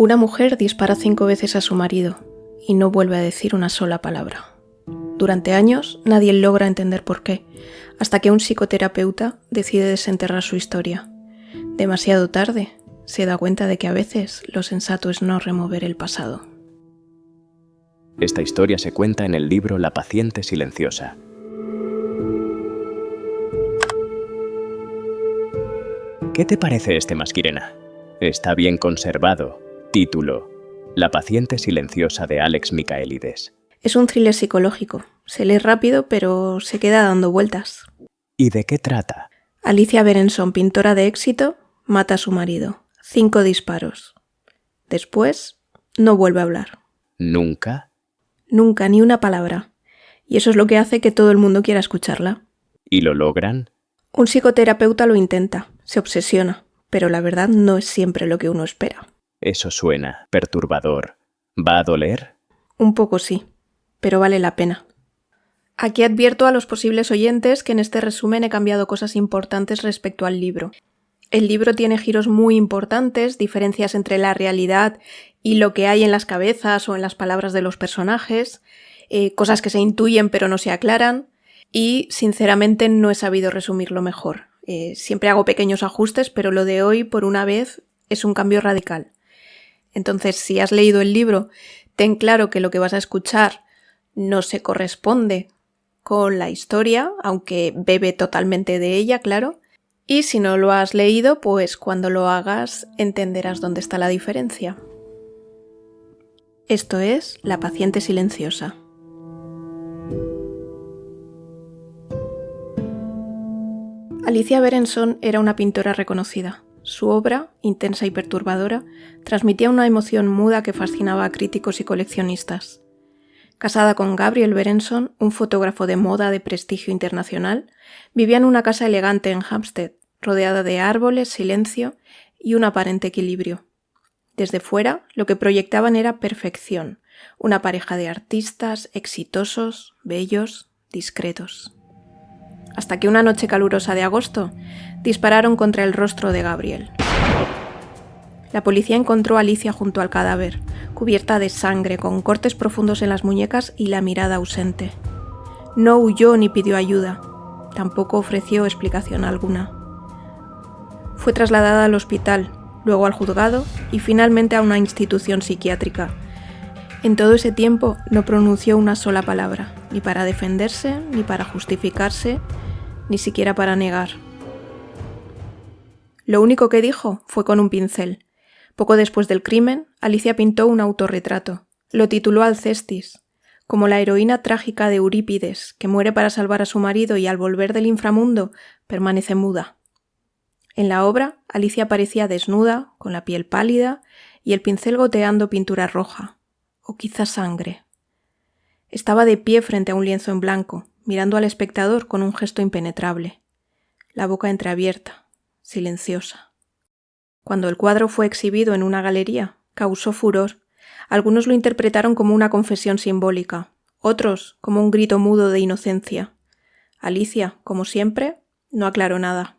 Una mujer dispara 5 veces a su marido y no vuelve a decir una sola palabra. Durante años nadie logra entender por qué, hasta que un psicoterapeuta decide desenterrar su historia. Demasiado tarde, se da cuenta de que a veces lo sensato es no remover el pasado. Esta historia se cuenta en el libro La paciente silenciosa. ¿Qué te parece este Masquirena? Está bien conservado. Título: La paciente silenciosa de Alex Michaelides. Es un thriller psicológico. Se lee rápido, pero se queda dando vueltas. ¿Y de qué trata? Alicia Berenson, pintora de éxito, mata a su marido. 5 disparos. Después, no vuelve a hablar. ¿Nunca? Nunca, ni una palabra. Y eso es lo que hace que todo el mundo quiera escucharla. ¿Y lo logran? Un psicoterapeuta lo intenta, se obsesiona, pero la verdad no es siempre lo que uno espera. Eso suena perturbador. ¿Va a doler? Un poco sí, pero vale la pena. Aquí advierto a los posibles oyentes que en este resumen he cambiado cosas importantes respecto al libro. El libro tiene giros muy importantes, diferencias entre la realidad y lo que hay en las cabezas o en las palabras de los personajes, cosas que se intuyen pero no se aclaran, y sinceramente no he sabido resumirlo mejor. Siempre hago pequeños ajustes, pero lo de hoy, por una vez, es un cambio radical. Entonces, si has leído el libro, ten claro que lo que vas a escuchar no se corresponde con la historia, aunque bebe totalmente de ella, claro. Y si no lo has leído, pues cuando lo hagas entenderás dónde está la diferencia. Esto es La paciente silenciosa. Alicia Berenson era una pintora reconocida. Su obra, intensa y perturbadora, transmitía una emoción muda que fascinaba a críticos y coleccionistas. Casada con Gabriel Berenson, un fotógrafo de moda de prestigio internacional, vivía en una casa elegante en Hampstead, rodeada de árboles, silencio y un aparente equilibrio. Desde fuera, lo que proyectaban era perfección, una pareja de artistas exitosos, bellos, discretos. Hasta que una noche calurosa de agosto dispararon contra el rostro de Gabriel. La policía encontró a Alicia junto al cadáver, cubierta de sangre, con cortes profundos en las muñecas y la mirada ausente. No huyó ni pidió ayuda, tampoco ofreció explicación alguna. Fue trasladada al hospital, luego al juzgado y finalmente a una institución psiquiátrica. En todo ese tiempo no pronunció una sola palabra, ni para defenderse, ni para justificarse, ni siquiera para negar. Lo único que dijo fue con un pincel. Poco después del crimen, Alicia pintó un autorretrato. Lo tituló Alcestis, como la heroína trágica de Eurípides, que muere para salvar a su marido y al volver del inframundo permanece muda. En la obra, Alicia aparecía desnuda, con la piel pálida y el pincel goteando pintura roja, o quizá sangre. Estaba de pie frente a un lienzo en blanco, mirando al espectador con un gesto impenetrable, la boca entreabierta, silenciosa. Cuando el cuadro fue exhibido en una galería, causó furor. Algunos lo interpretaron como una confesión simbólica, otros como un grito mudo de inocencia. Alicia, como siempre, no aclaró nada.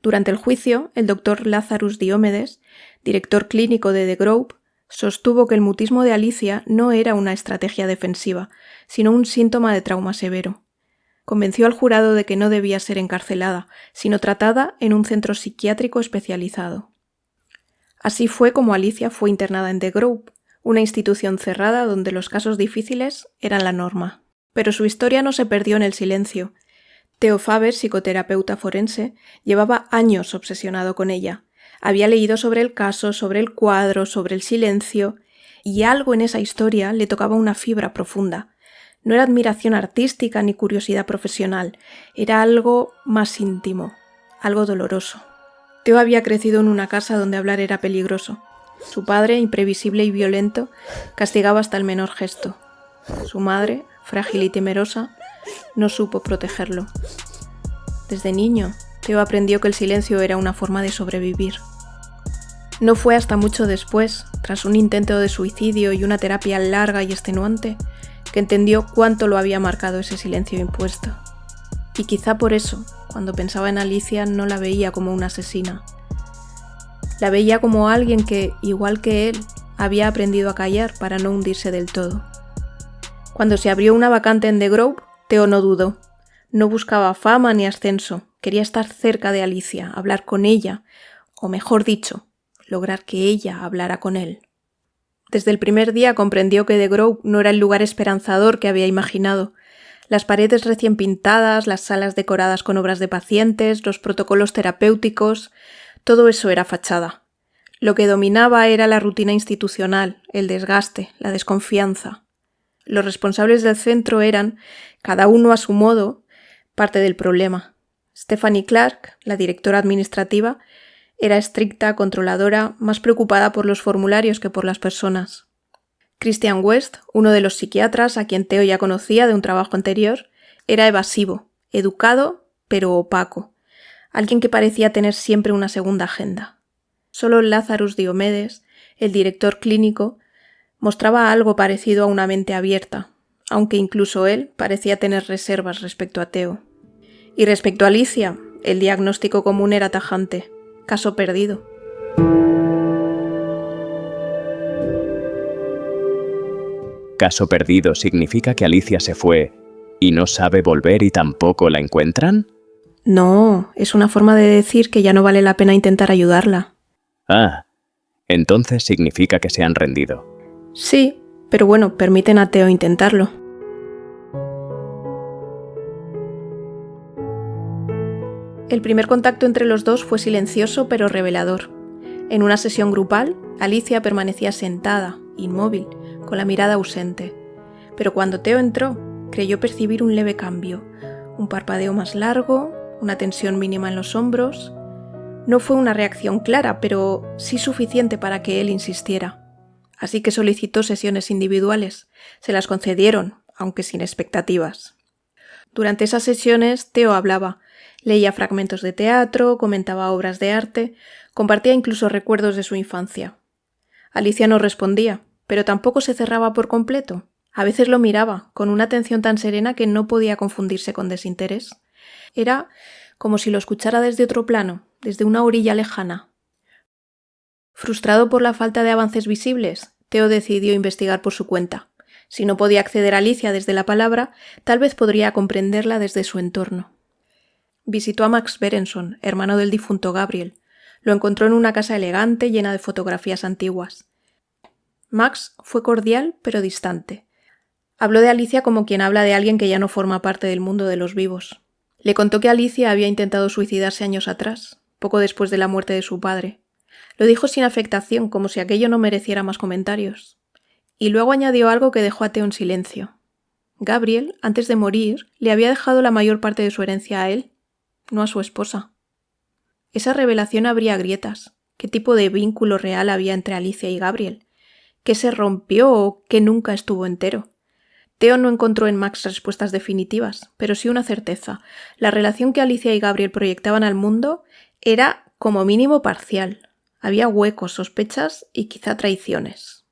Durante el juicio, el doctor Lazarus Diomedes, director clínico de The Grove, sostuvo que el mutismo de Alicia no era una estrategia defensiva, sino un síntoma de trauma severo. Convenció al jurado de que no debía ser encarcelada, sino tratada en un centro psiquiátrico especializado. Así fue como Alicia fue internada en The Grove, una institución cerrada donde los casos difíciles eran la norma. Pero su historia no se perdió en el silencio. Theo Faber, psicoterapeuta forense, llevaba años obsesionado con ella. Había leído sobre el caso, sobre el cuadro, sobre el silencio, y algo en esa historia le tocaba una fibra profunda. No era admiración artística ni curiosidad profesional, era algo más íntimo, algo doloroso. Theo había crecido en una casa donde hablar era peligroso. Su padre, imprevisible y violento, castigaba hasta el menor gesto. Su madre, frágil y temerosa, no supo protegerlo. Desde niño, Theo aprendió que el silencio era una forma de sobrevivir. No fue hasta mucho después, tras un intento de suicidio y una terapia larga y extenuante, que entendió cuánto lo había marcado ese silencio impuesto. Y quizá por eso, cuando pensaba en Alicia, no la veía como una asesina. La veía como alguien que, igual que él, había aprendido a callar para no hundirse del todo. Cuando se abrió una vacante en The Grove, Theo no dudó. No buscaba fama ni ascenso, quería estar cerca de Alicia, hablar con ella, o mejor dicho, lograr que ella hablara con él. Desde el primer día comprendió que The Grove no era el lugar esperanzador que había imaginado. Las paredes recién pintadas, las salas decoradas con obras de pacientes, los protocolos terapéuticos, todo eso era fachada. Lo que dominaba era la rutina institucional, el desgaste, la desconfianza. Los responsables del centro eran, cada uno a su modo, parte del problema. Stephanie Clark, la directora administrativa, era estricta, controladora, más preocupada por los formularios que por las personas. Christian West, uno de los psiquiatras a quien Theo ya conocía de un trabajo anterior, era evasivo, educado, pero opaco. Alguien que parecía tener siempre una segunda agenda. Solo Lazarus Diomedes, el director clínico, mostraba algo parecido a una mente abierta, aunque incluso él parecía tener reservas respecto a Theo. Y respecto a Alicia, el diagnóstico común era tajante. Caso perdido. Caso perdido significa que Alicia se fue y no sabe volver y tampoco la encuentran. No, es una forma de decir que ya no vale la pena intentar ayudarla. Ah, entonces significa que se han rendido. Sí, pero bueno, permiten a Theo intentarlo. El primer contacto entre los dos fue silencioso pero revelador. En una sesión grupal, Alicia permanecía sentada, inmóvil, con la mirada ausente. Pero cuando Theo entró, creyó percibir un leve cambio, un parpadeo más largo, una tensión mínima en los hombros. No fue una reacción clara, pero sí suficiente para que él insistiera. Así que solicitó sesiones individuales. Se las concedieron, aunque sin expectativas. Durante esas sesiones, Theo hablaba. Leía fragmentos de teatro, comentaba obras de arte, compartía incluso recuerdos de su infancia. Alicia no respondía, pero tampoco se cerraba por completo. A veces lo miraba, con una atención tan serena que no podía confundirse con desinterés. Era como si lo escuchara desde otro plano, desde una orilla lejana. Frustrado por la falta de avances visibles, Theo decidió investigar por su cuenta. Si no podía acceder a Alicia desde la palabra, tal vez podría comprenderla desde su entorno. Visitó a Max Berenson, hermano del difunto Gabriel. Lo encontró en una casa elegante llena de fotografías antiguas. Max fue cordial pero distante. Habló de Alicia como quien habla de alguien que ya no forma parte del mundo de los vivos. Le contó que Alicia había intentado suicidarse años atrás, poco después de la muerte de su padre. Lo dijo sin afectación, como si aquello no mereciera más comentarios. Y luego añadió algo que dejó a Theo en silencio. Gabriel, antes de morir, le había dejado la mayor parte de su herencia a él, no a su esposa. Esa revelación abría grietas. ¿Qué tipo de vínculo real había entre Alicia y Gabriel? ¿Qué se rompió o qué nunca estuvo entero? Theo no encontró en Max respuestas definitivas, pero sí una certeza. La relación que Alicia y Gabriel proyectaban al mundo era, como mínimo, parcial. Había huecos, sospechas y quizá traiciones.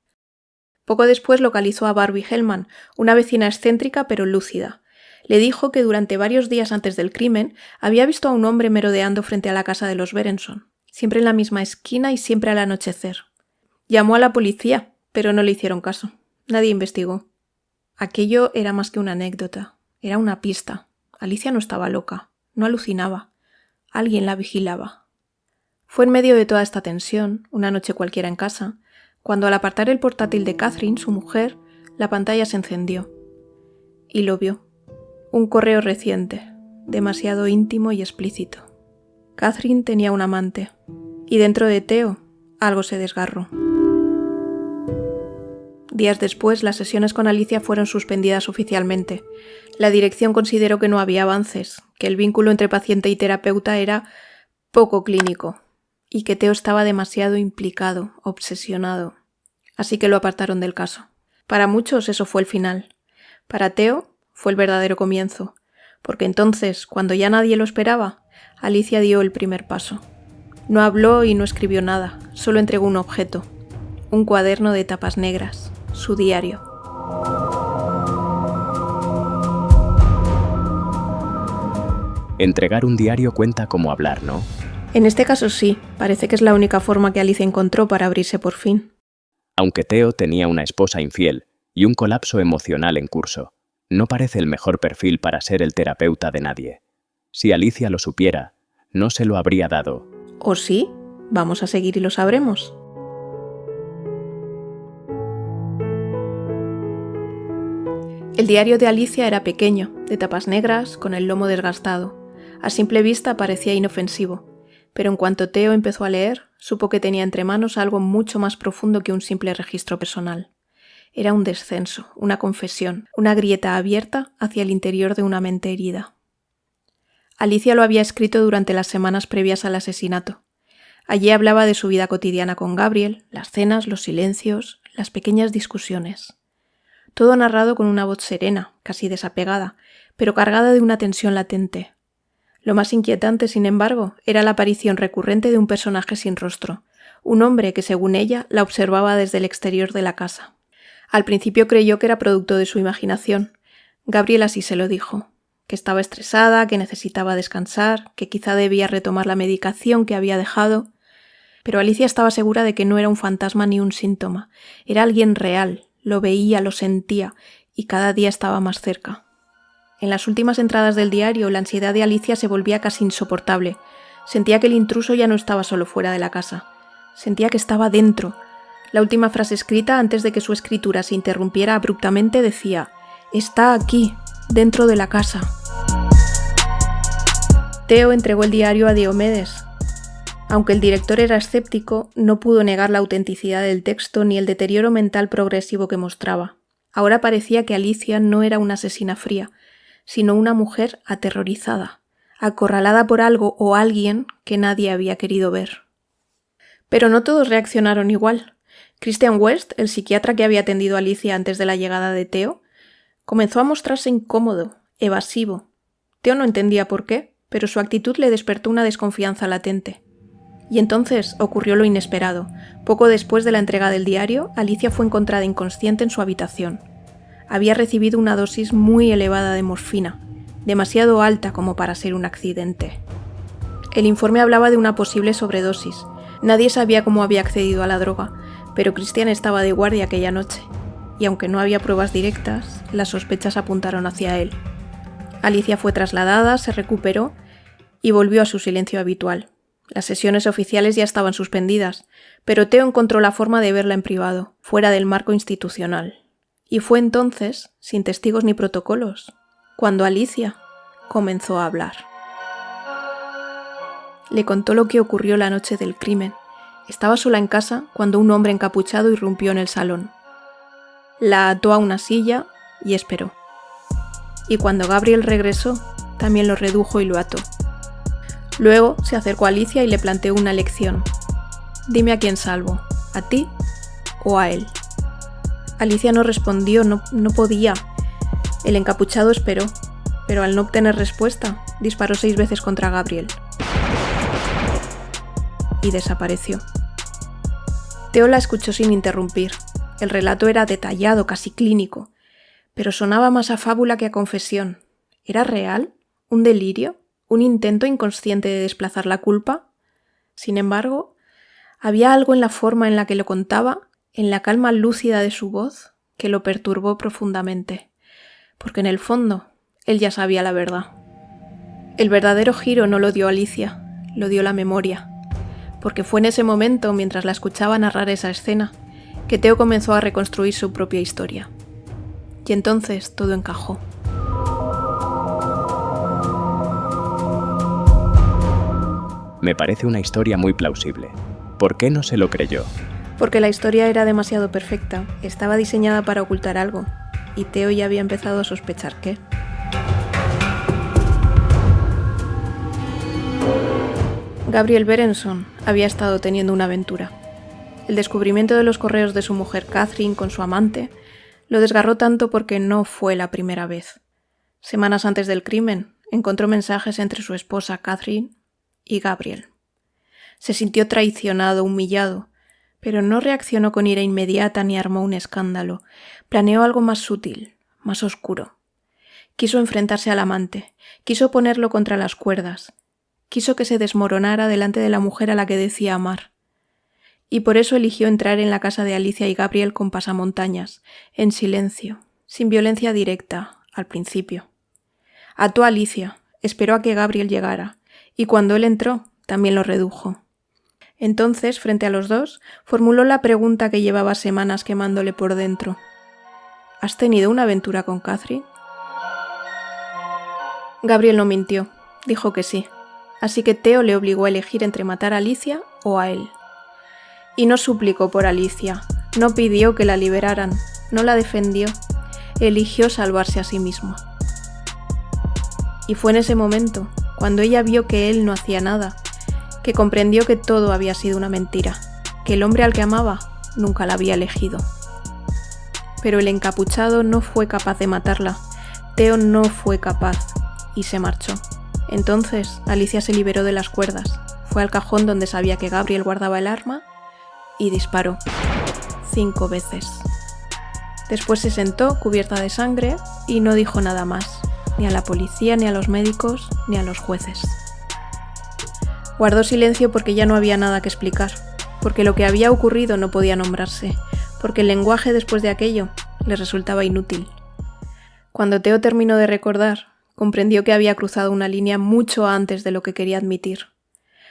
Poco después localizó a Barbie Hellman, una vecina excéntrica pero lúcida. Le dijo que durante varios días antes del crimen había visto a un hombre merodeando frente a la casa de los Berenson, siempre en la misma esquina y siempre al anochecer. Llamó a la policía, pero no le hicieron caso. Nadie investigó. Aquello era más que una anécdota, era una pista. Alicia no estaba loca, no alucinaba. Alguien la vigilaba. Fue en medio de toda esta tensión, una noche cualquiera en casa, cuando al apartar el portátil de Catherine, su mujer, la pantalla se encendió. Y lo vio. Un correo reciente, demasiado íntimo y explícito. Catherine tenía un amante, y dentro de Theo algo se desgarró. Días después, las sesiones con Alicia fueron suspendidas oficialmente. La dirección consideró que no había avances, que el vínculo entre paciente y terapeuta era poco clínico, y que Theo estaba demasiado implicado, obsesionado. Así que lo apartaron del caso. Para muchos eso fue el final. Para Theo fue el verdadero comienzo, porque entonces, cuando ya nadie lo esperaba, Alicia dio el primer paso. No habló y no escribió nada, solo entregó un objeto, un cuaderno de tapas negras, su diario. Entregar un diario cuenta como hablar, ¿no? En este caso sí, parece que es la única forma que Alicia encontró para abrirse por fin. Aunque Theo tenía una esposa infiel y un colapso emocional en curso, no parece el mejor perfil para ser el terapeuta de nadie. Si Alicia lo supiera, no se lo habría dado. ¿O sí? Vamos a seguir y lo sabremos. El diario de Alicia era pequeño, de tapas negras, con el lomo desgastado. A simple vista parecía inofensivo, pero en cuanto Theo empezó a leer, supo que tenía entre manos algo mucho más profundo que un simple registro personal. Era un descenso, una confesión, una grieta abierta hacia el interior de una mente herida. Alicia lo había escrito durante las semanas previas al asesinato. Allí hablaba de su vida cotidiana con Gabriel, las cenas, los silencios, las pequeñas discusiones. Todo narrado con una voz serena, casi desapegada, pero cargada de una tensión latente. Lo más inquietante, sin embargo, era la aparición recurrente de un personaje sin rostro, un hombre que, según ella, la observaba desde el exterior de la casa. Al principio creyó que era producto de su imaginación. Gabriel así se lo dijo, que estaba estresada, que necesitaba descansar, que quizá debía retomar la medicación que había dejado. Pero Alicia estaba segura de que no era un fantasma ni un síntoma, era alguien real, lo veía, lo sentía, y cada día estaba más cerca. En las últimas entradas del diario, la ansiedad de Alicia se volvía casi insoportable. Sentía que el intruso ya no estaba solo fuera de la casa. Sentía que estaba dentro. La última frase escrita, antes de que su escritura se interrumpiera abruptamente, decía: «Está aquí, dentro de la casa». Theo entregó el diario a Diomedes. Aunque el director era escéptico, no pudo negar la autenticidad del texto ni el deterioro mental progresivo que mostraba. Ahora parecía que Alicia no era una asesina fría, sino una mujer aterrorizada, acorralada por algo o alguien que nadie había querido ver. Pero no todos reaccionaron igual. Christian West, el psiquiatra que había atendido a Alicia antes de la llegada de Theo, comenzó a mostrarse incómodo, evasivo. Theo no entendía por qué, pero su actitud le despertó una desconfianza latente. Y entonces ocurrió lo inesperado. Poco después de la entrega del diario, Alicia fue encontrada inconsciente en su habitación. Había recibido una dosis muy elevada de morfina, demasiado alta como para ser un accidente. El informe hablaba de una posible sobredosis. Nadie sabía cómo había accedido a la droga, pero Christian estaba de guardia aquella noche, y aunque no había pruebas directas, las sospechas apuntaron hacia él. Alicia fue trasladada, se recuperó y volvió a su silencio habitual. Las sesiones oficiales ya estaban suspendidas, pero Theo encontró la forma de verla en privado, fuera del marco institucional. Y fue entonces, sin testigos ni protocolos, cuando Alicia comenzó a hablar. Le contó lo que ocurrió la noche del crimen. Estaba sola en casa cuando un hombre encapuchado irrumpió en el salón. La ató a una silla y esperó. Y cuando Gabriel regresó, también lo redujo y lo ató. Luego se acercó a Alicia y le planteó una lección. «Dime a quién salvo, ¿a ti o a él?». Alicia no respondió, no podía. El encapuchado esperó, pero al no obtener respuesta, disparó 6 veces contra Gabriel. Y desapareció. Theo la escuchó sin interrumpir. El relato era detallado, casi clínico, pero sonaba más a fábula que a confesión. ¿Era real? ¿Un delirio? ¿Un intento inconsciente de desplazar la culpa? Sin embargo, había algo en la forma en la que lo contaba, en la calma lúcida de su voz, que lo perturbó profundamente, porque en el fondo él ya sabía la verdad. El verdadero giro no lo dio Alicia, lo dio la memoria, porque fue en ese momento, mientras la escuchaba narrar esa escena, que Theo comenzó a reconstruir su propia historia. Y entonces todo encajó. Me parece una historia muy plausible. ¿Por qué no se lo creyó? Porque la historia era demasiado perfecta, estaba diseñada para ocultar algo, y Theo ya había empezado a sospechar qué. Gabriel Berenson había estado teniendo una aventura. El descubrimiento de los correos de su mujer Catherine con su amante lo desgarró tanto porque no fue la primera vez. Semanas antes del crimen, encontró mensajes entre su esposa Catherine y Gabriel. Se sintió traicionado, humillado, pero no reaccionó con ira inmediata ni armó un escándalo. Planeó algo más sutil, más oscuro. Quiso enfrentarse al amante, quiso ponerlo contra las cuerdas. quiso que se desmoronara delante de la mujer a la que decía amar. Y por eso eligió entrar en la casa de Alicia y Gabriel con pasamontañas, en silencio, sin violencia directa, al principio. Ató a Alicia, esperó a que Gabriel llegara, y cuando él entró, también lo redujo. Entonces, frente a los dos, formuló la pregunta que llevaba semanas quemándole por dentro. ¿Has tenido una aventura con Catherine? Gabriel no mintió, dijo que sí, así que Theo le obligó a elegir entre matar a Alicia o a él. Y no suplicó por Alicia, no pidió que la liberaran, no la defendió, eligió salvarse a sí mismo. Y fue en ese momento, cuando ella vio que él no hacía nada, que comprendió que todo había sido una mentira, que el hombre al que amaba nunca la había elegido. Pero el encapuchado no fue capaz de matarla, Theo no fue capaz, y se marchó. Entonces Alicia se liberó de las cuerdas, fue al cajón donde sabía que Gabriel guardaba el arma y disparó 5 veces. Después se sentó cubierta de sangre y no dijo nada más, ni a la policía, ni a los médicos, ni a los jueces. Guardó silencio porque ya no había nada que explicar, porque lo que había ocurrido no podía nombrarse, porque el lenguaje después de aquello le resultaba inútil. Cuando Theo terminó de recordar, comprendió que había cruzado una línea mucho antes de lo que quería admitir.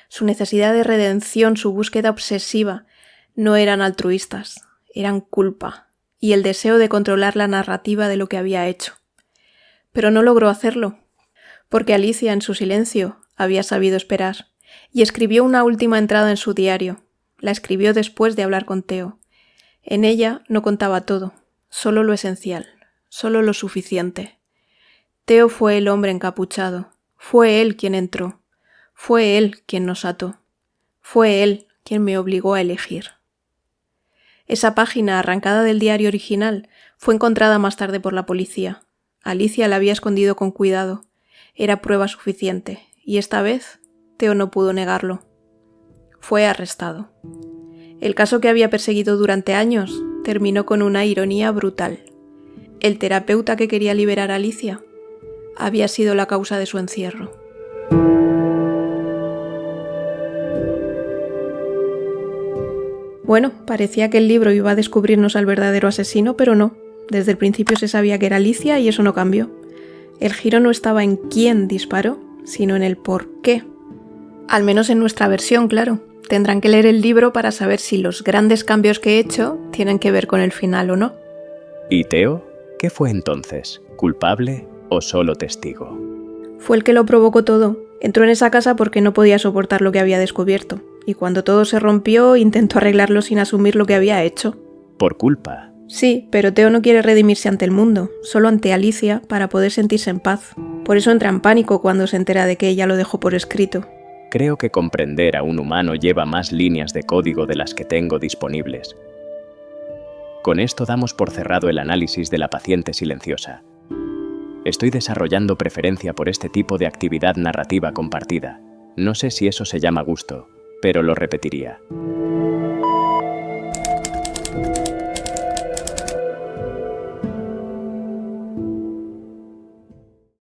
Su necesidad de redención, su búsqueda obsesiva, no eran altruistas, eran culpa, y el deseo de controlar la narrativa de lo que había hecho. Pero no logró hacerlo, porque Alicia, en su silencio, había sabido esperar, y escribió una última entrada en su diario. La escribió después de hablar con Theo. En ella no contaba todo, solo lo esencial, solo lo suficiente. Theo fue el hombre encapuchado, fue él quien entró, fue él quien nos ató, fue él quien me obligó a elegir. Esa página arrancada del diario original fue encontrada más tarde por la policía. Alicia la había escondido con cuidado. Era prueba suficiente, y esta vez Theo no pudo negarlo. Fue arrestado. El caso que había perseguido durante años terminó con una ironía brutal. El terapeuta que quería liberar a Alicia había sido la causa de su encierro. Bueno, parecía que el libro iba a descubrirnos al verdadero asesino, pero no. Desde el principio se sabía que era Alicia y eso no cambió. El giro no estaba en quién disparó, sino en el por qué. Al menos en nuestra versión, claro. Tendrán que leer el libro para saber si los grandes cambios que he hecho tienen que ver con el final o no. ¿Y Theo? ¿Qué fue entonces? ¿Culpable o solo testigo? Fue el que lo provocó todo. Entró en esa casa porque no podía soportar lo que había descubierto. Y cuando todo se rompió, intentó arreglarlo sin asumir lo que había hecho. ¿Por culpa? Sí, pero Theo no quiere redimirse ante el mundo, solo ante Alicia para poder sentirse en paz. Por eso entra en pánico cuando se entera de que ella lo dejó por escrito. Creo que comprender a un humano lleva más líneas de código de las que tengo disponibles. Con esto damos por cerrado el análisis de la paciente silenciosa. Estoy desarrollando preferencia por este tipo de actividad narrativa compartida. No sé si eso se llama gusto, pero lo repetiría.